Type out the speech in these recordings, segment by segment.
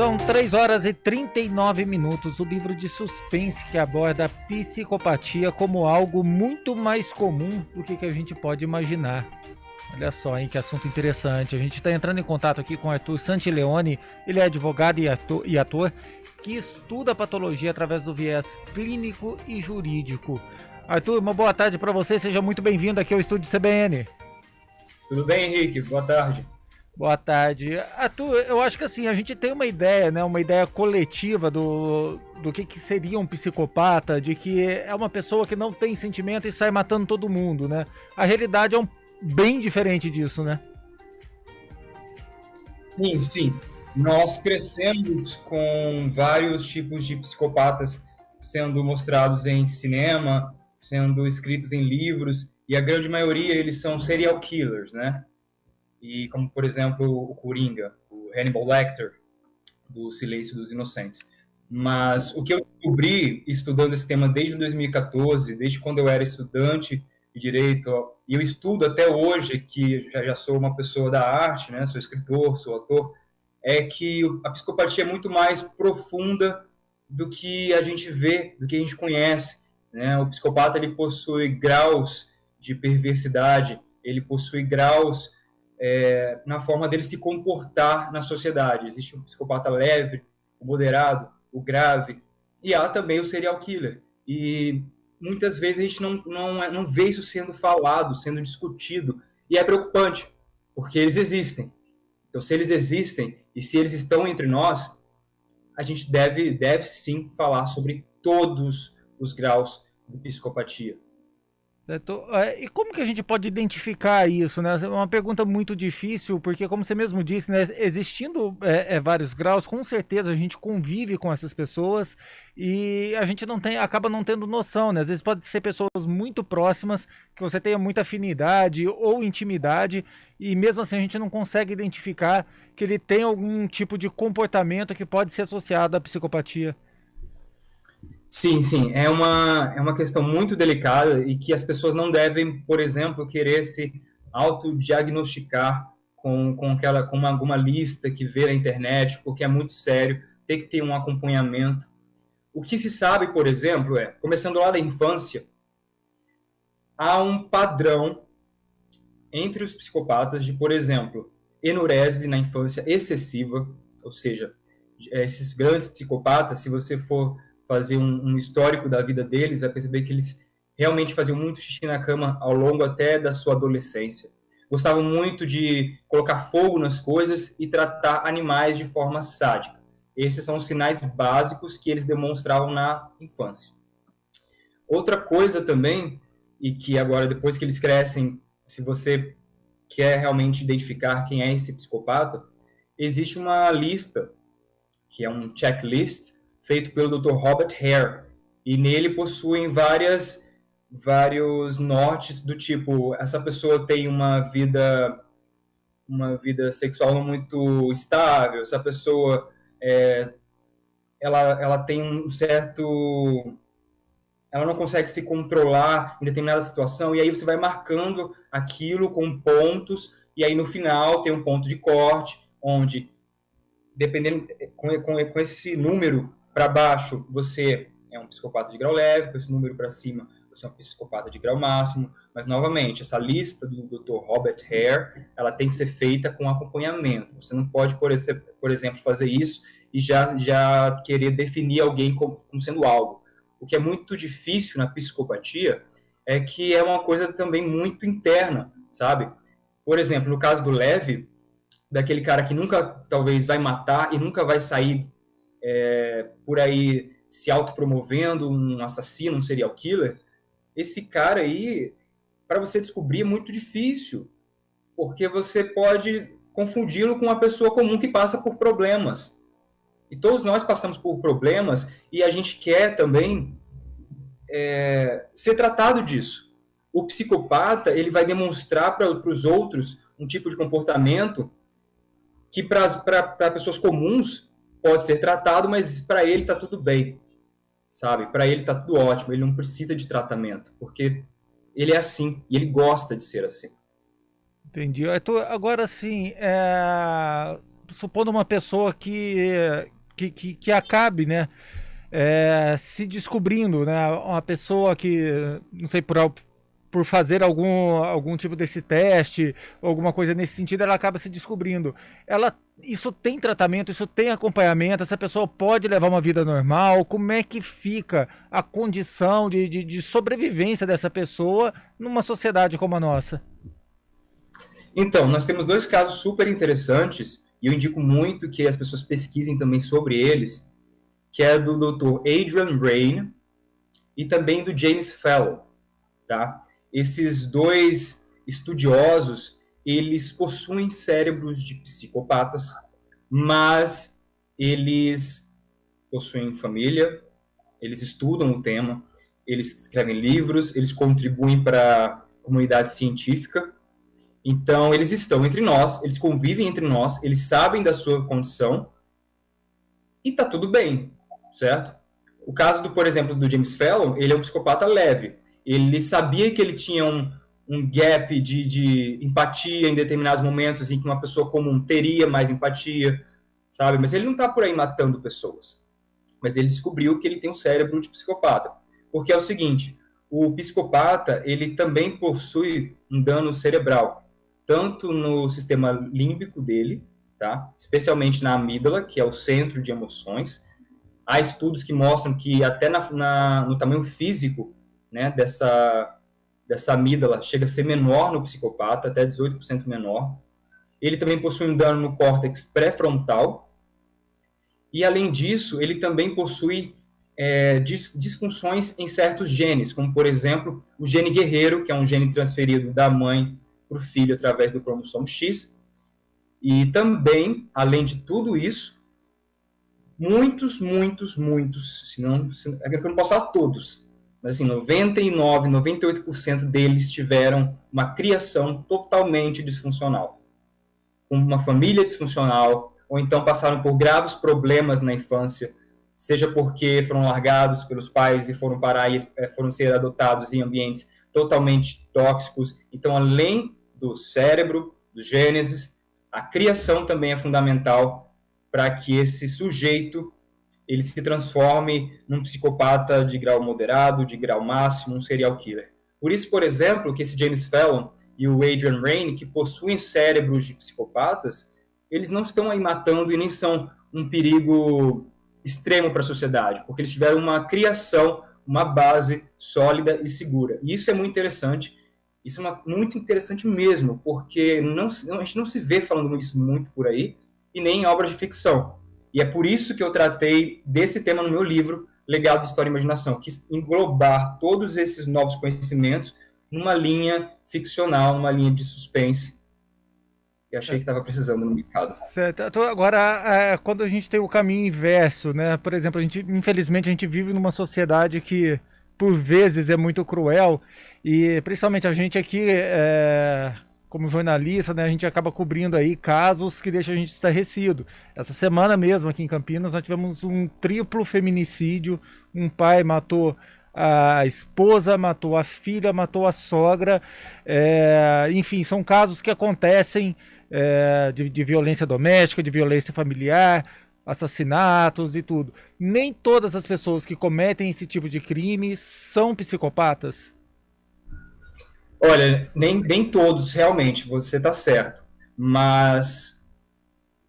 São 3 horas e 39 minutos. O livro de suspense que aborda a psicopatia como algo muito mais comum do que a gente pode imaginar. Olha só, hein, que assunto interessante. A gente está entrando em contato aqui com Arthur Santileone. Ele é advogado e ator que estuda patologia através do viés clínico e jurídico. Arthur, uma boa tarde para você. Seja muito bem-vindo aqui ao Estúdio CBN. Tudo bem, Henrique? Boa tarde. Boa tarde. Arthur, eu acho que assim, a gente tem uma ideia, né, uma ideia coletiva do que seria um psicopata, de que é uma pessoa que não tem sentimento e sai matando todo mundo, né? A realidade é bem diferente disso, né? Sim, sim. Nós crescemos com vários tipos de psicopatas sendo mostrados em cinema, sendo escritos em livros, e a grande maioria eles são serial killers, né? E como, por exemplo, o Coringa, o Hannibal Lecter, do Silêncio dos Inocentes. Mas o que eu descobri estudando esse tema desde 2014, desde quando eu era estudante de direito, e eu estudo até hoje, que já sou uma pessoa da arte, né, sou escritor, sou ator, é que a psicopatia é muito mais profunda do que a gente vê, do que a gente conhece, né? O psicopata ele possui graus de perversidade, ele possui graus na forma dele se comportar na sociedade. Existe o psicopata leve, o moderado, o grave, e há também o serial killer. E muitas vezes a gente não vê isso sendo falado, sendo discutido, e é preocupante, porque eles existem. Então, se eles existem e se eles estão entre nós, a gente deve sim falar sobre todos os graus de psicopatia. Certo? E como que a gente pode identificar isso, né? É uma pergunta muito difícil, porque como você mesmo disse, né, existindo vários graus, com certeza a gente convive com essas pessoas e a gente acaba não tendo noção, né? Às vezes pode ser pessoas muito próximas, que você tenha muita afinidade ou intimidade, e mesmo assim a gente não consegue identificar que ele tem algum tipo de comportamento que pode ser associado à psicopatia. Sim, sim, é uma questão muito delicada e que as pessoas não devem, por exemplo, querer se autodiagnosticar com alguma lista que vê na internet, porque é muito sério, tem que ter um acompanhamento. O que se sabe, por exemplo, começando lá da infância, há um padrão entre os psicopatas de, por exemplo, enurese na infância excessiva, ou seja, esses grandes psicopatas, se você for fazer um histórico da vida deles, vai perceber que eles realmente faziam muito xixi na cama ao longo até da sua adolescência. Gostavam muito de colocar fogo nas coisas e tratar animais de forma sádica. Esses são os sinais básicos que eles demonstravam na infância. Outra coisa também, e que agora, depois que eles crescem, se você quer realmente identificar quem é esse psicopata, existe uma lista, que é um checklist, feito pelo Dr. Robert Hare, e nele possuem vários nortes do tipo, essa pessoa tem uma vida sexual não muito estável, essa pessoa ela tem um certo, ela não consegue se controlar em determinada situação, e aí você vai marcando aquilo com pontos, e aí no final tem um ponto de corte, onde, dependendo, com esse número para baixo, você é um psicopata de grau leve, com esse número para cima, você é um psicopata de grau máximo, mas, novamente, essa lista do Dr. Robert Hare, ela tem que ser feita com acompanhamento. Você não pode, por exemplo, fazer isso e já querer definir alguém como sendo algo. O que é muito difícil na psicopatia é que é uma coisa também muito interna, sabe? Por exemplo, no caso do Levi, daquele cara que nunca, talvez, vai matar e nunca vai sair por aí se autopromovendo um assassino, um serial killer, esse cara aí, para você descobrir, é muito difícil, porque você pode confundi-lo com uma pessoa comum que passa por problemas. E todos nós passamos por problemas e a gente quer também ser tratado disso. O psicopata, ele vai demonstrar para os outros um tipo de comportamento que para pessoas comuns pode ser tratado, mas para ele está tudo bem, sabe? Para ele está tudo ótimo, ele não precisa de tratamento, porque ele é assim e ele gosta de ser assim. Entendi. Agora sim, supondo uma pessoa que acabe, né, se descobrindo, né, uma pessoa que, não sei, por fazer algum tipo desse teste, alguma coisa nesse sentido, ela acaba se descobrindo. Isso tem tratamento, isso tem acompanhamento, essa pessoa pode levar uma vida normal, como é que fica a condição de sobrevivência dessa pessoa numa sociedade como a nossa? Então, nós temos dois casos super interessantes, e eu indico muito que as pessoas pesquisem também sobre eles, que é do Dr. Adrian Raine e também do James Fallow, tá? Esses dois estudiosos, eles possuem cérebros de psicopatas, mas eles possuem família, eles estudam o tema, eles escrevem livros, eles contribuem para a comunidade científica. Então, eles estão entre nós, eles convivem entre nós, eles sabem da sua condição e tá tudo bem, certo? O caso, por exemplo, do James Fallon, ele é um psicopata leve. Ele sabia que ele tinha um gap de empatia em determinados momentos em que uma pessoa comum teria mais empatia, sabe? Mas ele não tá por aí matando pessoas. Mas ele descobriu que ele tem um cérebro de psicopata. Porque é o seguinte, o psicopata, ele também possui um dano cerebral, tanto no sistema límbico dele, tá? Especialmente na amígdala, que é o centro de emoções. Há estudos que mostram que até no tamanho físico, né, dessa amígdala chega a ser menor no psicopata, até 18% menor. Ele também possui um dano no córtex pré-frontal. E, além disso, ele também possui disfunções em certos genes, como, por exemplo, o gene guerreiro, que é um gene transferido da mãe para o filho através do cromossomo X. E também, além de tudo isso, muitos, senão, é que eu não posso falar todos, mas assim, 99, 98% deles tiveram uma criação totalmente disfuncional. Uma família disfuncional, ou então passaram por graves problemas na infância, seja porque foram largados pelos pais e foram foram ser adotados em ambientes totalmente tóxicos. Então, além do cérebro, do gênesis, a criação também é fundamental para que esse sujeito ele se transforme num psicopata de grau moderado, de grau máximo, um serial killer. Por isso, por exemplo, que esse James Fallon e o Adrian Raine, que possuem cérebros de psicopatas, eles não estão aí matando e nem são um perigo extremo para a sociedade, porque eles tiveram uma criação, uma base sólida e segura. E isso é muito interessante, isso é muito interessante mesmo, porque a gente não se vê falando isso muito por aí, e nem em obras de ficção. E é por isso que eu tratei desse tema no meu livro, Legado de História e Imaginação, que englobar todos esses novos conhecimentos numa linha ficcional, numa linha de suspense. Eu achei que estava precisando no mercado. Certo. Então, agora, quando a gente tem o caminho inverso, né? Por exemplo, infelizmente, a gente vive numa sociedade que, por vezes, é muito cruel, e principalmente a gente aqui, como jornalista, né, a gente acaba cobrindo aí casos que deixam a gente estarrecido. Essa semana mesmo, aqui em Campinas, nós tivemos um triplo feminicídio. Um pai matou a esposa, matou a filha, matou a sogra. Enfim, são casos que acontecem de violência doméstica, de violência familiar, assassinatos e tudo. Nem todas as pessoas que cometem esse tipo de crime são psicopatas. Olha, nem todos realmente, você está certo. Mas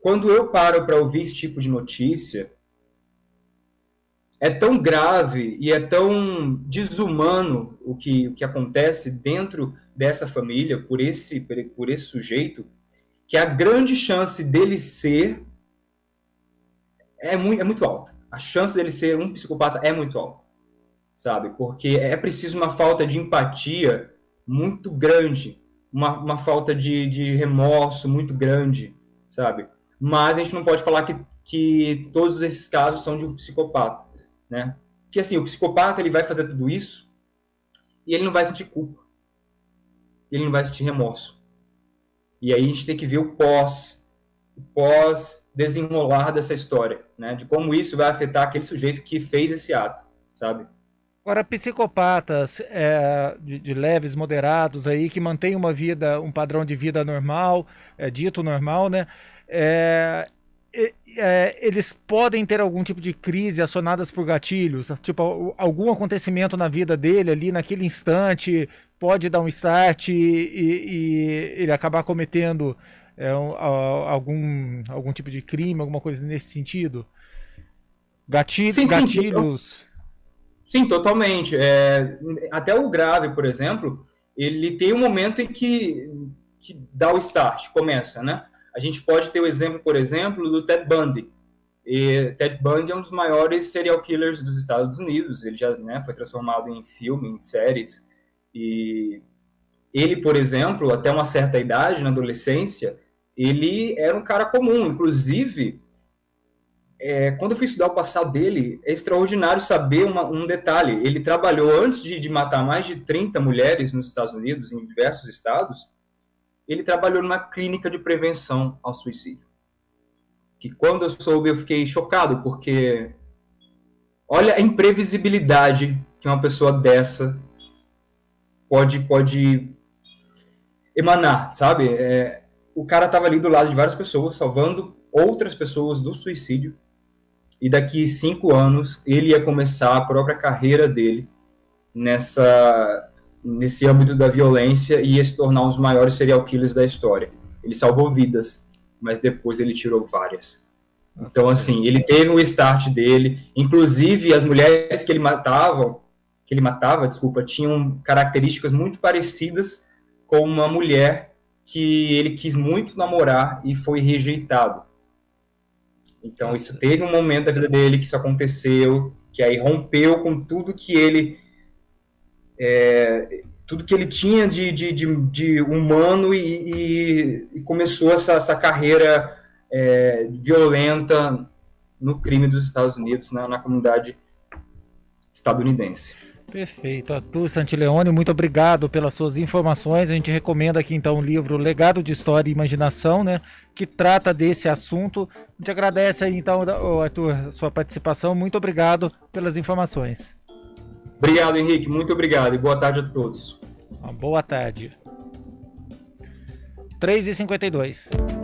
quando eu paro para ouvir esse tipo de notícia, é tão grave e é tão desumano o que acontece dentro dessa família por esse sujeito, que a grande chance dele ser é muito alta. A chance dele ser um psicopata é muito alta, sabe? Porque é preciso uma falta de empatia muito grande, uma falta de remorso muito grande, sabe? Mas a gente não pode falar que todos esses casos são de um psicopata, né? Porque assim, o psicopata ele vai fazer tudo isso e ele não vai sentir culpa, ele não vai sentir remorso. E aí a gente tem que ver o pós desenrolar dessa história, né? De como isso vai afetar aquele sujeito que fez esse ato, sabe? Agora, psicopatas de leves, moderados aí, que mantêm uma vida, um padrão de vida normal, dito normal, né? eles podem ter algum tipo de crise acionadas por gatilhos, tipo algum acontecimento na vida dele ali naquele instante pode dar um start e ele acabar cometendo algum tipo de crime, alguma coisa nesse sentido? Sim, sim, Gatilhos. sim, totalmente. Até o grave, por exemplo, ele tem um momento em que dá o start, começa, né? A gente pode ter o exemplo, por exemplo, do Ted Bundy. Ted Bundy é um dos maiores serial killers dos Estados Unidos. Ele já, né, foi transformado em filme, em séries. E ele, por exemplo, até uma certa idade, na adolescência, ele era um cara comum. Inclusive, quando eu fui estudar o passado dele, é extraordinário saber um detalhe. Ele trabalhou, antes de matar mais de 30 mulheres nos Estados Unidos, em diversos estados, ele trabalhou numa clínica de prevenção ao suicídio. Que quando eu soube, eu fiquei chocado, porque olha a imprevisibilidade que uma pessoa dessa pode emanar, sabe? O cara estava ali do lado de várias pessoas, salvando outras pessoas do suicídio, e daqui 5 anos ele ia começar a própria carreira dele nesse âmbito da violência e ia se tornar um dos maiores serial killers da história. Ele salvou vidas, mas depois ele tirou várias. Então, assim, ele teve o start dele, inclusive as mulheres que ele matava, tinham características muito parecidas com uma mulher que ele quis muito namorar e foi rejeitado. Então, isso teve um momento da vida dele que isso aconteceu, que aí rompeu com tudo que ele tinha de humano e começou essa carreira violenta no crime dos Estados Unidos, na comunidade estadunidense. Perfeito. Arthur Santileone, muito obrigado pelas suas informações. A gente recomenda aqui então o livro Legado de História e Imaginação, né, que trata desse assunto. A gente agradece aí então, Arthur, a sua participação. Muito obrigado pelas informações. Obrigado, Henrique. Muito obrigado e boa tarde a todos. Uma boa tarde. 3h52.